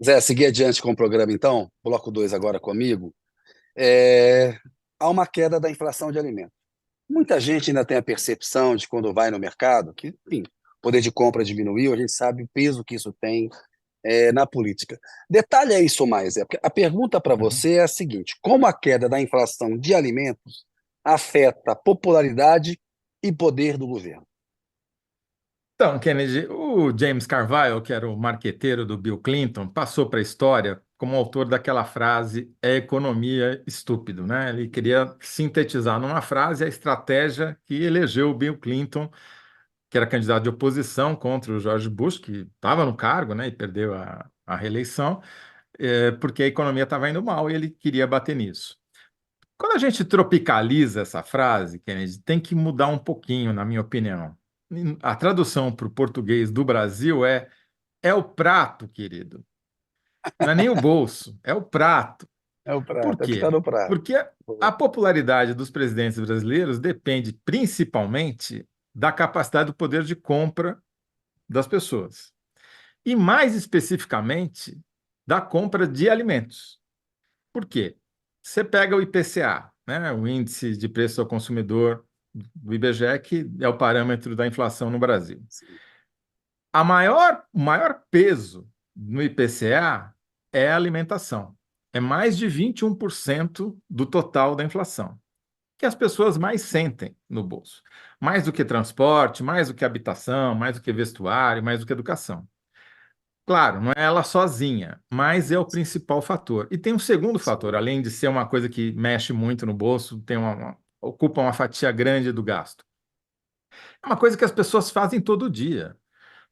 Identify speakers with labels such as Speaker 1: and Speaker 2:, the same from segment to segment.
Speaker 1: Zé, seguir adiante com o programa, então, bloco 2 agora comigo. É, Há uma queda da inflação de alimentos. Muita gente ainda tem a percepção de quando vai no mercado que, enfim, o poder de compra diminuiu, a gente sabe o peso que isso tem na política. Detalhe isso mais, Zé, porque a pergunta para
Speaker 2: Uhum.
Speaker 1: você é a seguinte: como a queda da inflação de alimentos afeta a popularidade e poder do governo?
Speaker 2: Então, Kennedy, o James Carville, que era o marqueteiro do Bill Clinton, passou para a história como autor daquela frase: é economia estúpido, né? Ele queria sintetizar numa frase a estratégia que elegeu o Bill Clinton, que era candidato de oposição contra o George Bush, que estava no cargo, né, e perdeu a reeleição, porque a economia estava indo mal e ele queria bater nisso. Quando a gente tropicaliza essa frase, Kennedy, tem que mudar um pouquinho, na minha opinião. A tradução para o português do Brasil é o prato, querido. Não é nem o bolso, é o prato.
Speaker 1: É o
Speaker 2: Por
Speaker 1: prato, é o que está
Speaker 2: quê?
Speaker 1: no prato.
Speaker 2: Porque a popularidade dos presidentes brasileiros depende principalmente da capacidade do poder de compra das pessoas. E mais especificamente, da compra de alimentos. Por quê? Você pega o IPCA, né, o Índice de Preço ao Consumidor do IBGE, que é o parâmetro da inflação no Brasil. O maior peso no IPCA é a alimentação. É mais de 21% do total da inflação, que as pessoas mais sentem no bolso. Mais do que transporte, mais do que habitação, mais do que vestuário, mais do que educação. Claro, não é ela sozinha, mas é o principal fator. E tem um segundo fator,
Speaker 1: Sim.
Speaker 2: além de ser uma coisa que mexe muito no bolso, ocupa uma fatia grande do gasto. É uma coisa que as pessoas fazem todo dia.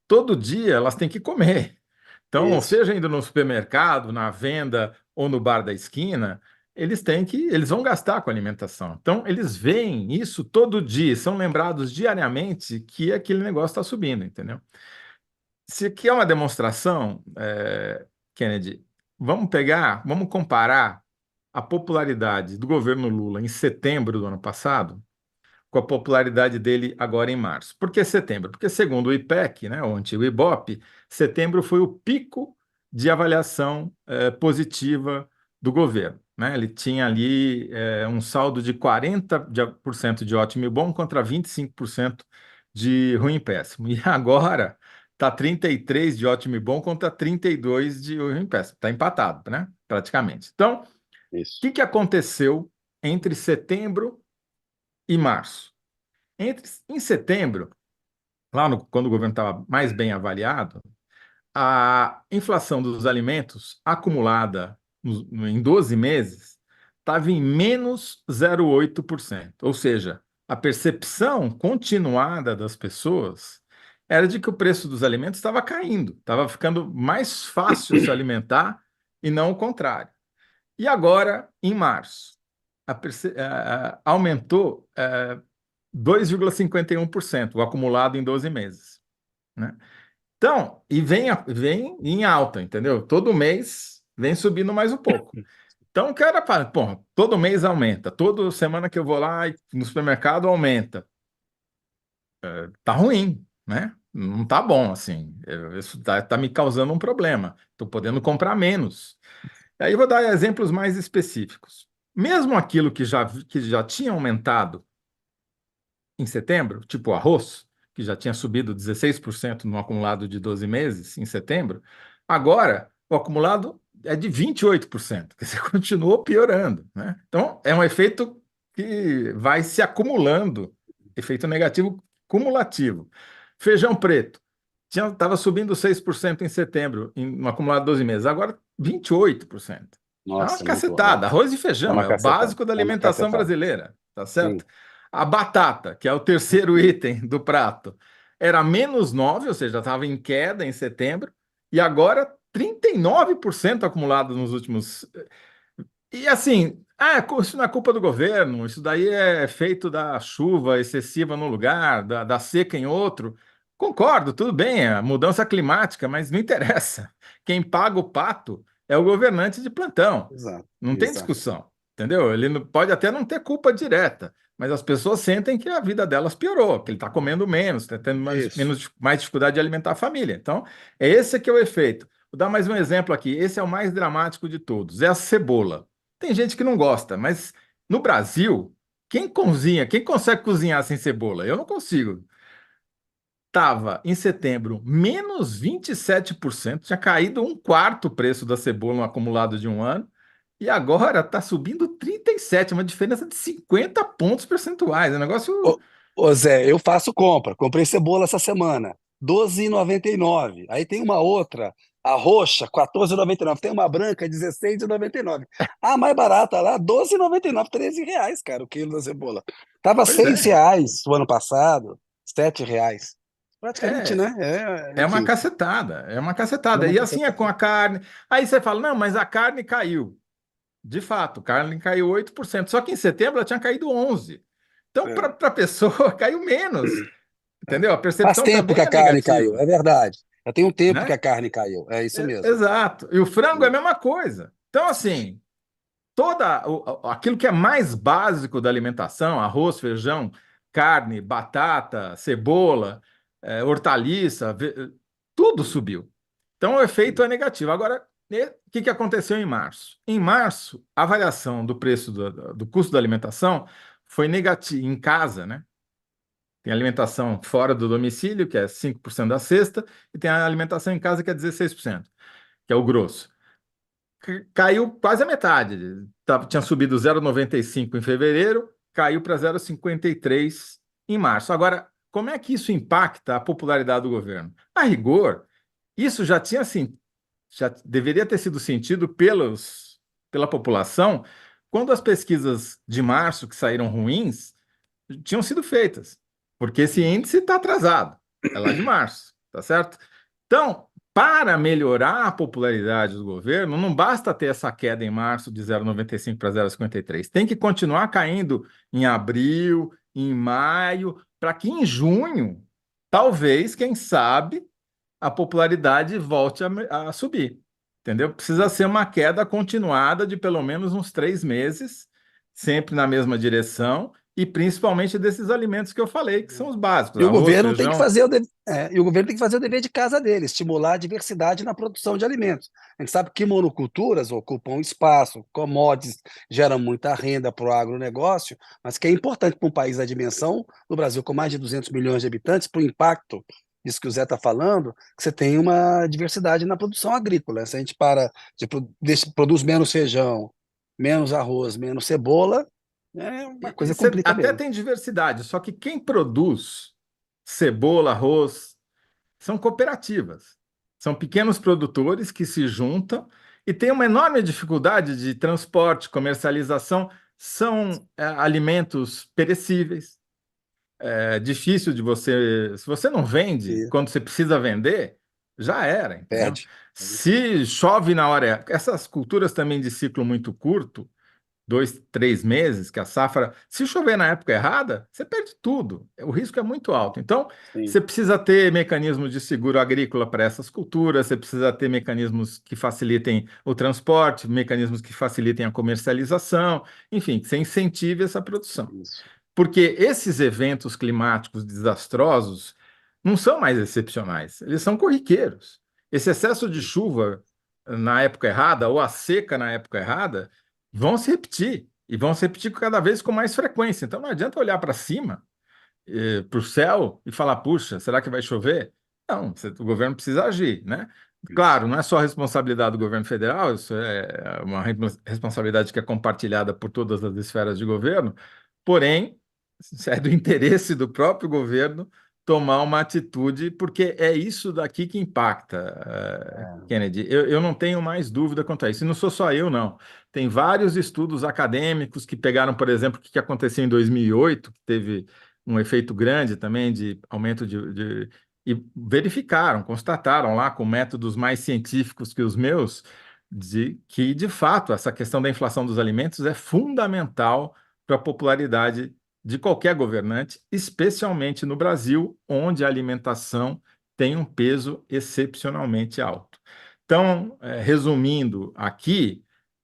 Speaker 2: Todo dia elas têm que comer. Então,
Speaker 1: Isso.
Speaker 2: seja indo no supermercado, na venda ou no bar da esquina, eles vão gastar com alimentação. Então, eles veem isso todo dia, são lembrados diariamente que aquele negócio está subindo, entendeu? Se aqui é uma demonstração, Kennedy, vamos comparar a popularidade do governo Lula em setembro do ano passado com a popularidade dele agora em março. Por que setembro? Porque, segundo o IPEC, né, o antigo IBOP, setembro foi o pico de avaliação positiva do governo. Né? Ele tinha ali um saldo de 40% de ótimo e bom contra 25% de ruim e péssimo. E agora está 33% de ótimo e bom contra 32% de ruim e péssimo. Está empatado, né? Praticamente. Então, o
Speaker 1: Isso.
Speaker 2: que aconteceu entre setembro e março? Em setembro, quando o governo estava mais bem avaliado, a inflação dos alimentos acumulada em 12 meses estava em menos 0,8%. Ou seja, a percepção continuada das pessoas era de que o preço dos alimentos estava caindo, estava ficando mais fácil se alimentar e não o contrário. E agora, em março, aumentou 2,51%, o acumulado em 12 meses, né? Então, e vem em alta, entendeu? Todo mês vem subindo mais um pouco. Então, o cara fala, pô, todo mês aumenta, toda semana que eu vou lá no supermercado aumenta. Tá ruim, né? Não tá bom, assim. Isso tá me causando um problema. Estou podendo comprar menos. Aí eu vou dar exemplos mais específicos. Mesmo aquilo que já tinha aumentado em setembro, tipo arroz, que já tinha subido 16% no acumulado de 12 meses em setembro, agora o acumulado é de 28%, quer dizer, continuou piorando, né? Então, é um efeito que vai se acumulando, efeito negativo cumulativo. Feijão preto, estava subindo 6% em setembro, no acumulado de 12 meses, agora 28%. É uma
Speaker 1: Nossa, muito
Speaker 2: cacetada.
Speaker 1: alto.
Speaker 2: Arroz e
Speaker 1: É
Speaker 2: feijão
Speaker 1: uma
Speaker 2: é o
Speaker 1: cacetada.
Speaker 2: básico da
Speaker 1: É uma
Speaker 2: alimentação
Speaker 1: cacetada.
Speaker 2: brasileira, tá certo?
Speaker 1: Sim.
Speaker 2: A batata, que é o terceiro item do prato, era menos 9, ou seja, estava em queda em setembro, e agora 39% acumulado nos últimos. E assim, isso não é culpa do governo, isso daí é feito da chuva excessiva num lugar, da seca em outro. Concordo, tudo bem, é mudança climática, mas não interessa. Quem paga o pato é o governante de plantão.
Speaker 1: Exato.
Speaker 2: Não tem
Speaker 1: Exato.
Speaker 2: discussão, entendeu? Pode até não ter culpa direta, mas as pessoas sentem que a vida delas piorou, que ele está comendo menos, está tendo
Speaker 1: Isso.
Speaker 2: mais dificuldade de alimentar a família. Então, é esse que é o efeito. Vou dar mais um exemplo aqui. Esse é o mais dramático de todos. É a cebola. Tem gente que não gosta, mas no Brasil, quem cozinha, quem consegue cozinhar sem cebola? Eu não consigo. Estava em setembro menos 27%, tinha caído um quarto o preço da cebola no acumulado de um ano, e agora está subindo 37%, uma diferença de 50 pontos percentuais. É um negócio.
Speaker 1: Ô, ô Zé, eu faço compra. Comprei cebola essa semana, 12,99. Aí tem uma outra, a roxa, 14,99. Tem uma branca, 16,99. A mais barata lá, 12,99, R$ 13, cara, o quilo da cebola. Tava
Speaker 2: Pois é,
Speaker 1: R$ 6 o ano passado, R$ 7. Praticamente,
Speaker 2: é,
Speaker 1: né? É,
Speaker 2: é uma
Speaker 1: enfim,
Speaker 2: cacetada, é uma
Speaker 1: é
Speaker 2: cacetada.
Speaker 1: uma
Speaker 2: E assim é com
Speaker 1: cacetada.
Speaker 2: a carne. Aí você fala, não, mas a carne caiu. De fato, a carne caiu 8%. Só que em setembro ela tinha caído 11%. Então, para
Speaker 1: É,
Speaker 2: a pessoa, caiu menos.
Speaker 1: é.
Speaker 2: Entendeu? A
Speaker 1: Faz
Speaker 2: percepção
Speaker 1: tempo que
Speaker 2: também
Speaker 1: a
Speaker 2: é
Speaker 1: carne caiu,
Speaker 2: negativa,
Speaker 1: é verdade. Já tem um tempo que
Speaker 2: né?
Speaker 1: a carne caiu, é isso mesmo.
Speaker 2: Exato. E o frango é a mesma coisa. Então, assim, aquilo que é mais básico da alimentação, arroz, feijão, carne, batata, cebola, hortaliça, tudo subiu. Então, o efeito é negativo. Agora, o que que aconteceu em março? Em março, a variação do preço do custo da alimentação foi negativa em casa, né? Tem alimentação fora do domicílio, que é 5% da cesta, e tem a alimentação em casa, que é 16%, que é o grosso. Caiu quase a metade. Tinha subido 0,95 em fevereiro, caiu para 0,53 em março. Agora, como é que isso impacta a popularidade do governo? A rigor, isso já tinha assim, já deveria ter sido sentido pela população quando as pesquisas de março, que saíram ruins, tinham sido feitas, porque esse índice está atrasado, é lá de março, tá certo? Então, para melhorar a popularidade do governo, não basta ter essa queda em março de 0,95 para 0,53, tem que continuar caindo em abril, em maio, para que em junho, talvez, quem sabe, a popularidade volte a subir. Entendeu? Precisa ser uma queda continuada de pelo menos uns 3 meses, sempre na mesma direção, e principalmente desses alimentos que eu falei, que são os básicos:
Speaker 1: E o
Speaker 2: arroz,
Speaker 1: governo tem que
Speaker 2: feijão.
Speaker 1: fazer e o governo tem que fazer o dever de casa dele, estimular a diversidade na produção de alimentos. A gente sabe que monoculturas ocupam espaço, commodities, geram muita renda para o agronegócio, mas que é importante para um país da dimensão do Brasil, com mais de 200 milhões de habitantes, para o impacto, isso que o Zé está falando, que você tem uma diversidade na produção agrícola. Se a gente produz menos feijão, menos arroz, menos cebola, a
Speaker 2: E
Speaker 1: coisa
Speaker 2: você
Speaker 1: complica
Speaker 2: até
Speaker 1: mesmo.
Speaker 2: tem diversidade, só que quem produz cebola, arroz, são cooperativas. São pequenos produtores que se juntam e têm uma enorme dificuldade de transporte, comercialização. São alimentos perecíveis. É difícil de você. Se você não vende
Speaker 1: E
Speaker 2: quando você precisa vender, já era, entendeu?
Speaker 1: perde.
Speaker 2: Se chove na hora. Essas culturas também de ciclo muito curto, 2, 3 meses, que a safra. Se chover na época errada, você perde tudo. O risco é muito alto. Então,
Speaker 1: Sim.
Speaker 2: você precisa ter mecanismos de seguro agrícola para essas culturas, você precisa ter mecanismos que facilitem o transporte, mecanismos que facilitem a comercialização, enfim, que você incentive essa produção.
Speaker 1: Isso.
Speaker 2: Porque esses eventos climáticos desastrosos não são mais excepcionais, eles são corriqueiros. Esse excesso de chuva na época errada ou a seca na época errada vão se repetir e vão se repetir cada vez com mais frequência. Então não adianta olhar para cima, para o céu e falar, puxa, será que vai chover? Não, o governo precisa agir, né?
Speaker 1: Isso.
Speaker 2: Claro, não é só a responsabilidade do governo federal, isso é uma responsabilidade que é compartilhada por todas as esferas de governo, porém, é do interesse do próprio governo tomar uma atitude, porque é isso daqui que impacta,
Speaker 1: É,
Speaker 2: Kennedy. Eu não tenho mais dúvida quanto a isso. E não sou só eu, não. Tem vários estudos acadêmicos que pegaram, por exemplo, o que aconteceu em 2008, que teve um efeito grande também de aumento e verificaram, constataram lá com métodos mais científicos que os meus, de que, de fato, essa questão da inflação dos alimentos é fundamental para a popularidade de qualquer governante, especialmente no Brasil, onde a alimentação tem um peso excepcionalmente alto. Então, resumindo aqui,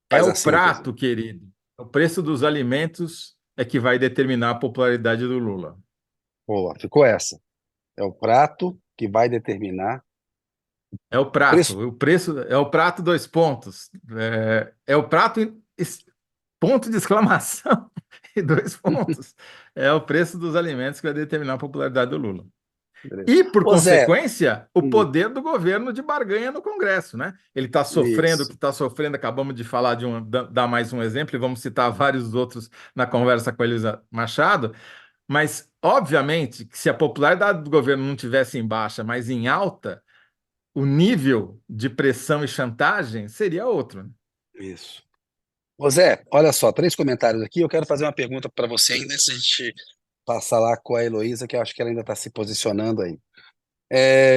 Speaker 2: é
Speaker 1: faz
Speaker 2: o
Speaker 1: a síntese.
Speaker 2: prato, querido. O preço dos alimentos é que vai determinar a popularidade do Lula.
Speaker 1: Boa, ficou essa. É o prato que vai determinar
Speaker 2: É o
Speaker 1: Preço?
Speaker 2: prato. O preço é o prato, dois pontos. É o prato, ponto de exclamação e dois pontos. É o preço dos alimentos que vai determinar a popularidade do Lula.
Speaker 1: Beleza.
Speaker 2: E, por
Speaker 1: Ô Zé,
Speaker 2: consequência, o
Speaker 1: hum,
Speaker 2: poder do governo de barganha no Congresso, né? Ele está sofrendo o
Speaker 1: isso.
Speaker 2: que está sofrendo. Acabamos de falar dar mais um exemplo, e vamos citar vários outros na conversa com a Elisa Machado. Mas, obviamente, que se a popularidade do governo não tivesse em baixa, mas em alta, o nível de pressão e chantagem seria outro, né?
Speaker 1: Isso. Ô Zé, olha só, 3 comentários aqui. Eu quero fazer uma pergunta para você ainda antes de a gente passar lá com a Heloísa, que eu acho que ela ainda está se posicionando aí.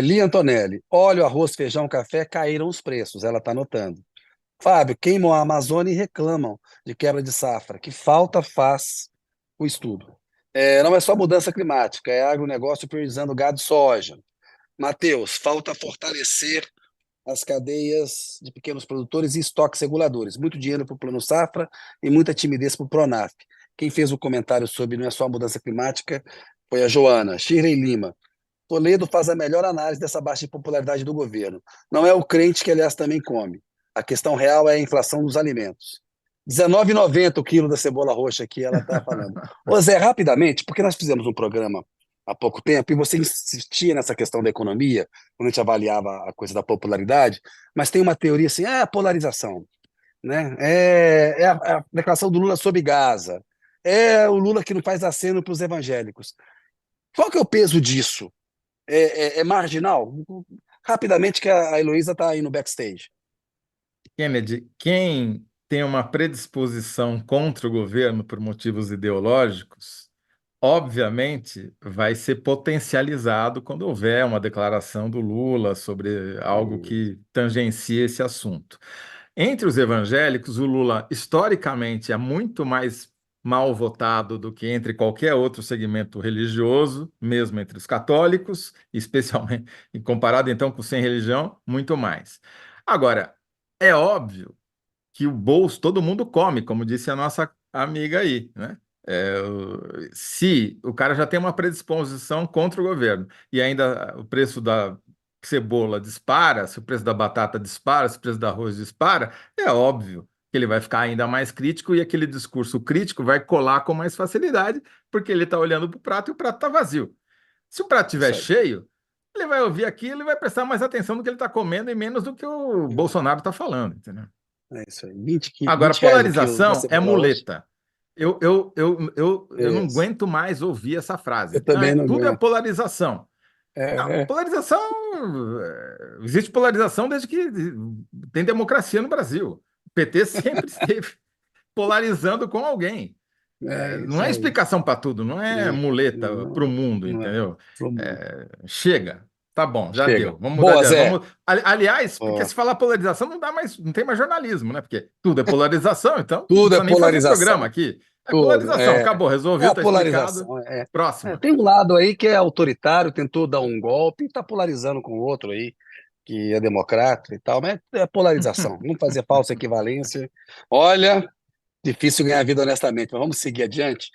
Speaker 1: Lia Antonelli, óleo, arroz, feijão, café caíram os preços, ela está anotando. Fábio, queimam a Amazônia e reclamam de quebra de safra. Que falta faz o estudo? Não é só mudança climática, é agronegócio priorizando gado e soja. Matheus, falta fortalecer as cadeias de pequenos produtores e estoques reguladores. Muito dinheiro para o Plano Safra e muita timidez para o Pronaf. Quem fez o comentário sobre não é só mudança climática foi a Joana. Shirley Lima. Toledo faz a melhor análise dessa baixa popularidade do governo. Não é o crente que, aliás, também come. A questão real é a inflação dos alimentos. R$19,90 o quilo da cebola roxa aqui, ela está falando. Ô Zé, rapidamente, porque nós fizemos um programa há pouco tempo e você insistia nessa questão da economia, quando a gente avaliava a coisa da popularidade, mas tem uma teoria assim, a polarização, né? É a declaração do Lula sobre Gaza, é o Lula que não faz aceno para os evangélicos. Qual que é o peso disso? É marginal? Rapidamente, que a Heloísa está aí no backstage.
Speaker 2: Kennedy, quem tem uma predisposição contra o governo por motivos ideológicos, obviamente vai ser potencializado quando houver uma declaração do Lula sobre algo que tangencia esse assunto. Entre os evangélicos, o Lula, historicamente, é muito mais mal votado do que entre qualquer outro segmento religioso, mesmo entre os católicos, especialmente, e comparado então com sem religião, muito mais. Agora, é óbvio que o bolso todo mundo come, como disse a nossa amiga aí, né? Se o cara já tem uma predisposição contra o governo e ainda o preço da cebola dispara, se o preço da batata dispara, se o preço do arroz dispara, é óbvio que ele vai ficar ainda mais crítico e aquele discurso crítico vai colar com mais facilidade, porque ele está olhando para o prato e o prato está vazio. Se o prato estiver
Speaker 1: Isso aí.
Speaker 2: cheio, ele vai ouvir aquilo e vai prestar mais atenção no que ele está comendo e menos do que o Bolsonaro está falando, entendeu?
Speaker 1: É isso aí. 20,
Speaker 2: Agora,
Speaker 1: 20 reais o quilo da
Speaker 2: polarização é
Speaker 1: cebola roxa.
Speaker 2: muleta. Eu não
Speaker 1: Isso.
Speaker 2: aguento mais ouvir essa
Speaker 1: Eu
Speaker 2: frase. Ah,
Speaker 1: também não
Speaker 2: tudo é
Speaker 1: aguento.
Speaker 2: polarização. Não,
Speaker 1: É,
Speaker 2: polarização. Existe polarização desde que tem democracia no Brasil. O PT sempre esteve polarizando com alguém.
Speaker 1: é
Speaker 2: Não
Speaker 1: isso
Speaker 2: é
Speaker 1: aí.
Speaker 2: explicação para tudo, não é muleta para o
Speaker 1: Não,
Speaker 2: mundo,
Speaker 1: não é.
Speaker 2: entendeu?
Speaker 1: Vamos-
Speaker 2: Chega. Tá bom, já
Speaker 1: Chega.
Speaker 2: deu. Vamos mudar
Speaker 1: Boa,
Speaker 2: de.
Speaker 1: Zé.
Speaker 2: Aliás, porque
Speaker 1: Ó,
Speaker 2: se falar polarização não dá mais, não tem mais jornalismo, né? Porque tudo é polarização, então não
Speaker 1: tudo é
Speaker 2: precisa nem fazer programa
Speaker 1: polarização.
Speaker 2: aqui. É
Speaker 1: Tudo.
Speaker 2: polarização, acabou,
Speaker 1: É
Speaker 2: resolveu,
Speaker 1: a
Speaker 2: tá explicado.
Speaker 1: polarização.
Speaker 2: Próxima.
Speaker 1: Tem um lado aí que é autoritário, tentou dar um golpe e está polarizando com o outro aí, que é democrata e tal, mas é polarização. Não fazer falsa equivalência. Olha, difícil ganhar vida honestamente, mas vamos seguir adiante.